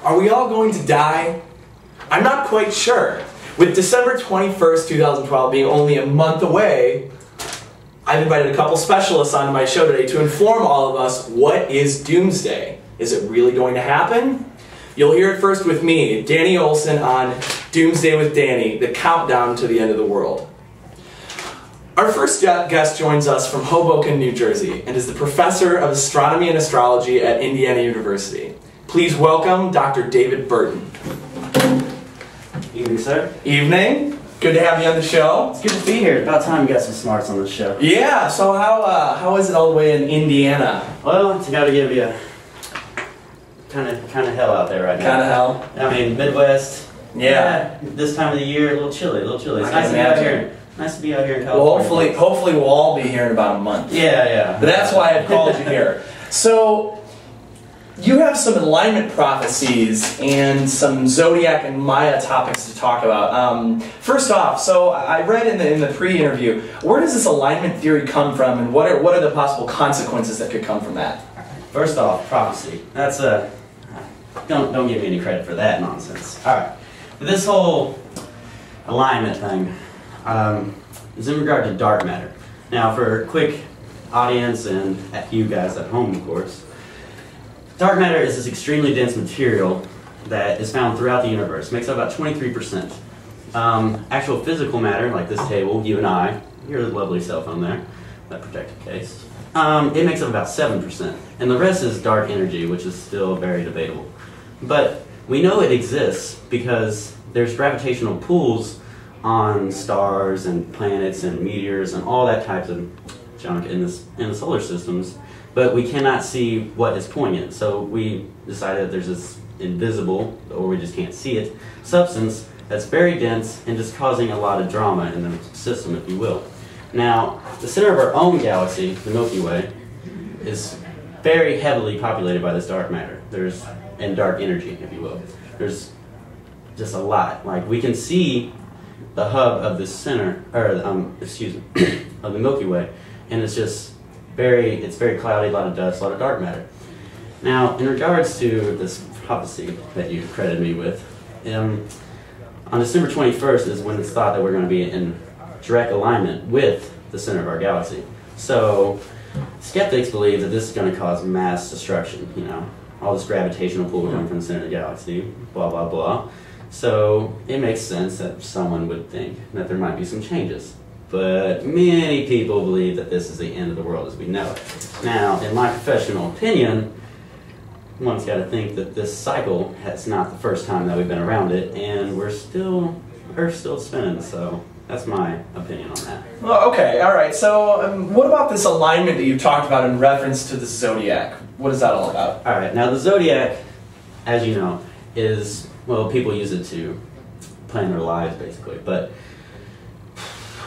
Are we all going to die? I'm not quite sure. With December 21st, 2012 being only a month away, I've invited a couple specialists onto my show today to inform all of us, what is doomsday? Is it really going to happen? You'll hear it first with me, Danny Olson, on Doomsday with Danny, the countdown to the end of the world. Our first guest joins us from Hoboken, New Jersey, and is the professor of astronomy and astrology at Indiana University. Please welcome Dr. David Burton. Evening, sir. Evening. Good to have you on the show. It's good to be here. About time we got some smarts on the show. Yeah, so how is it all the way in Indiana? Well, it's got to give you kind of hell out there right now. Kind of hell? I mean, Midwest. Yeah. This time of the year, a little chilly, It's nice to be out here. Nice to be out here in California. Well, hopefully we'll all be here in about a month. Yeah. But that's why I called you here. So, you have some alignment prophecies and some zodiac and Maya topics to talk about. First off, so I read in the pre-interview, where does this alignment theory come from, and what are the possible consequences that could come from that? First off, prophecy. That's don't give me any credit for that nonsense. All right, this whole alignment thing is in regard to dark matter. Now, for a quick audience and you guys at home, of course. Dark matter is this extremely dense material that is found throughout the universe. It makes up about 23%. Actual physical matter, like this table, you and I, your lovely cell phone there, that protective case, it makes up about 7%. And the rest is dark energy, which is still very debatable. But we know it exists because there's gravitational pulls on stars and planets and meteors and all that types of junk in the solar systems. But we cannot see what is pulling it. So we decided that there's this invisible, or we just can't see it, substance that's very dense and just causing a lot of drama in the system, if you will. Now, the center of our own galaxy, the Milky Way, is very heavily populated by this dark matter. And dark energy, if you will. There's just a lot. Like, we can see the hub of the center, or of the Milky Way, and it's very cloudy, a lot of dust, a lot of dark matter. Now, in regards to this prophecy that you credited me with, on December 21st is when it's thought that we're going to be in direct alignment with the center of our galaxy. So, skeptics believe that this is going to cause mass destruction, all this gravitational pull coming from the center of the galaxy, blah, blah, blah. So, it makes sense that someone would think that there might be some changes. But many people believe that this is the end of the world as we know it. Now, in my professional opinion, one's got to think that this cycle is not the first time that we've been around it, and Earth's still spinning, so that's my opinion on that. Well, okay, all right. So, what about this alignment that you talked about in reference to the zodiac? What is that all about? All right, now the zodiac, as you know, is, well, people use it to plan their lives, basically, but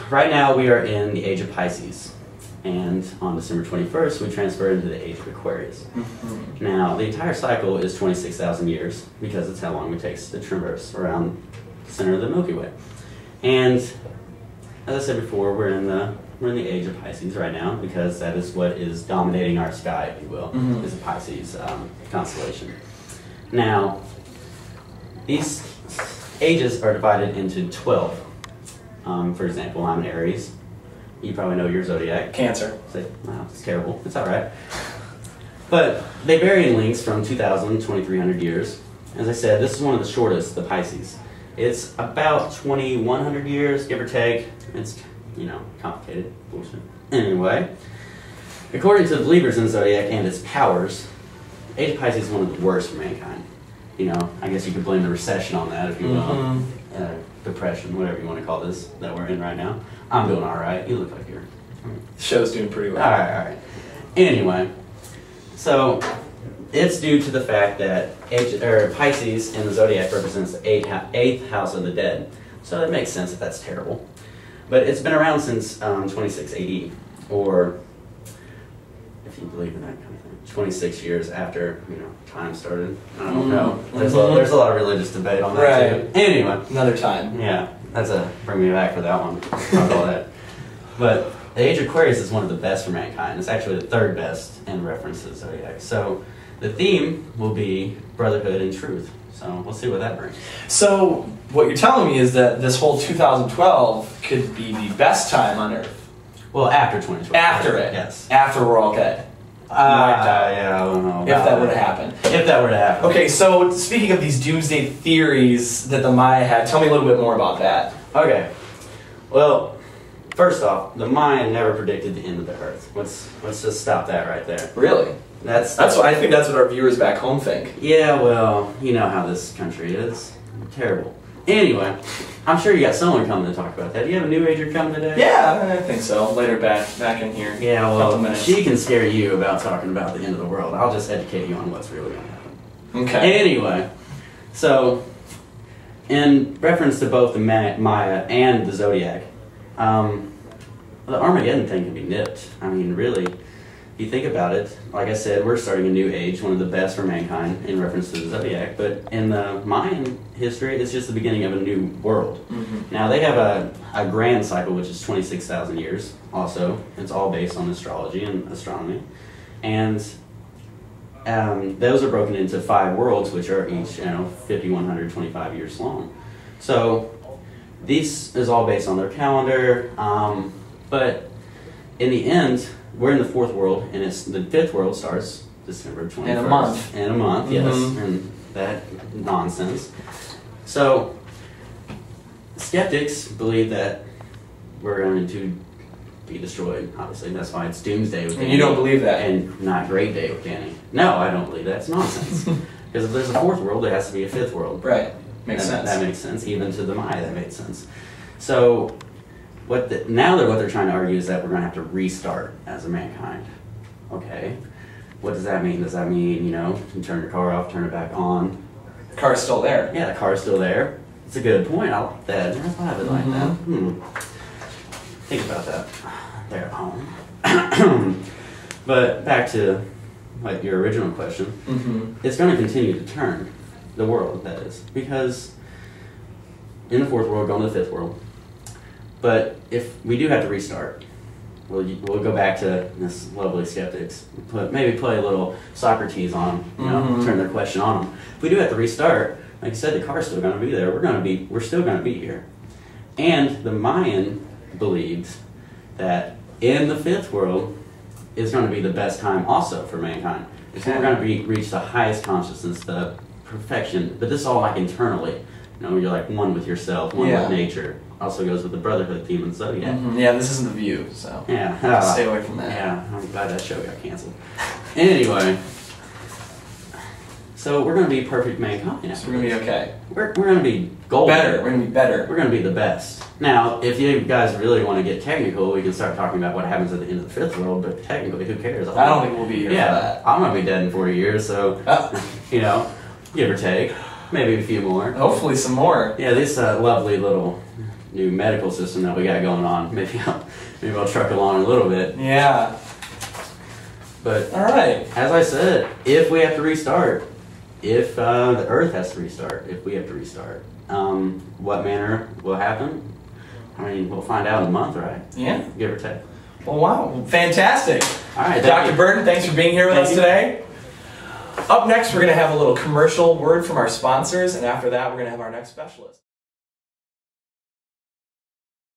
right now we are in the age of Pisces, and on December 21st we transfer into the age of Aquarius. Mm-hmm. Now, the entire cycle is 26,000 years, because it's how long it takes to traverse around the center of the Milky Way. And, as I said before, we're in the age of Pisces right now, because that is what is dominating our sky, if you will, is the Pisces constellation. Now, these ages are divided into 12. For example, I'm an Aries. You probably know your zodiac. Cancer. Say, wow, it's terrible. It's all right. But they vary in lengths from 2,000 to 2,300 years. As I said, this is one of the shortest, the Pisces. It's about 2,100 years, give or take. It's, complicated. Bullshit. Anyway, according to the believers in the zodiac and its powers, the age of Pisces is one of the worst for mankind. I guess you could blame the recession on that, if you will. Mm-hmm. Depression, whatever you want to call this, that we're in right now. I'm doing all right. You look like you're... The show's doing pretty well. All right. Anyway, so it's due to the fact that Pisces in the zodiac represents the eighth house of the dead. So it makes sense that that's terrible. But it's been around since 26 AD, or if you believe in that kind of thing, 26 years after time started. I don't know. There's a lot of religious debate on that too. Anyway, another time. Yeah, that's bring me back for that one. All that. But the age of Aquarius is one of the best for mankind. It's actually the third best in reference to the zodiac. So The theme will be brotherhood and truth. So we'll see what that brings. So what you're telling me is that this whole 2012 could be the best time on Earth. Well, after 2012. After it. Yes. After we're all dead. Yeah, I don't know. If that were to happen. If that were to happen. Okay, so speaking of these doomsday theories that the Maya had, tell me a little bit more about that. Okay. Well, first off, the Maya never predicted the end of the Earth. Let's just stop that right there. Really? That's what I think. That's what our viewers back home think. Yeah, well, you know how this country is. Terrible. Anyway, I'm sure you got someone coming to talk about that. Do you have a New Ager coming today? Yeah, I think so. Later back in here. Yeah, Couple well, minutes. she can scare you about talking about the end of the world. I'll just educate you on what's really going to happen. Okay. Anyway, so in reference to both the Maya and the Zodiac, the Armageddon thing can be nipped. I mean, really, if you think about it, like I said, we're starting a new age, one of the best for mankind in reference to the Zodiac, but in the Mayan history, it's just the beginning of a new world. Mm-hmm. Now, they have a grand cycle, which is 26,000 years also. It's all based on astrology and astronomy. And those are broken into 5 worlds, which are each, 5,125 years long. So this is all based on their calendar, but in the end, we're in the 4th world, and the 5th world starts December 21st. In a month. In a month, yes, and that nonsense. So skeptics believe that we're going to be destroyed. Obviously, that's why it's Doomsday with Danny. And you don't believe that? And not Great Day with Danny. No, I don't believe that. It's nonsense. Because if there's a 4th world, there has to be a 5th world. Right. Makes sense. That makes sense. Even to the Maya, that made sense. So what they're trying to argue is that we're going to have to restart as a mankind. Okay. What does that mean? Does that mean, you turn your car off, turn it back on? The car's still there. Yeah, the car's still there. It's a good point. I like that. I never thought of it like that. Think about that there at home. But back to your original question. It's going to continue to turn, the world, that is. Because in the 4th world, going to the 5th world. But if we do have to restart, we'll go back to this lovely skeptics. Maybe play a little Socrates on them, turn their question on them. If we do have to restart, like I said, the car's still going to be there. We're still going to be here. And the Mayan believed that in the 5th world is going to be the best time also for mankind. It's when we're going to reach the highest consciousness, the perfection. But this is all like internally. You're like one with yourself, one with nature. Also goes with the brotherhood theme and Zodiac. Yeah, this isn't The View, so yeah, stay away from that. Yeah, I'm glad that show got canceled. Anyway, so we're going to be perfect mankind. So we're going to be okay. We're going to be golden. Better. We're going to be better. We're going to be the best. Now, if you guys really want to get technical, we can start talking about what happens at the end of the 5th world, but technically, who cares? I don't think we'll be here for that. I'm going to be dead in 40 years, so, give or take. Maybe a few more. Hopefully some more. Yeah, this lovely little new medical system that we got going on. Maybe I'll truck along a little bit. Yeah. But all right. As I said, if we have to restart, if the Earth has to restart, if we have to restart, what manner will happen? I mean, we'll find out in a month, right? Yeah. Give or take. Well, wow. Fantastic. All right. Dr. Burton, thanks for being here with us today. Up next, we're going to have a little commercial word from our sponsors, and after that, we're going to have our next specialist.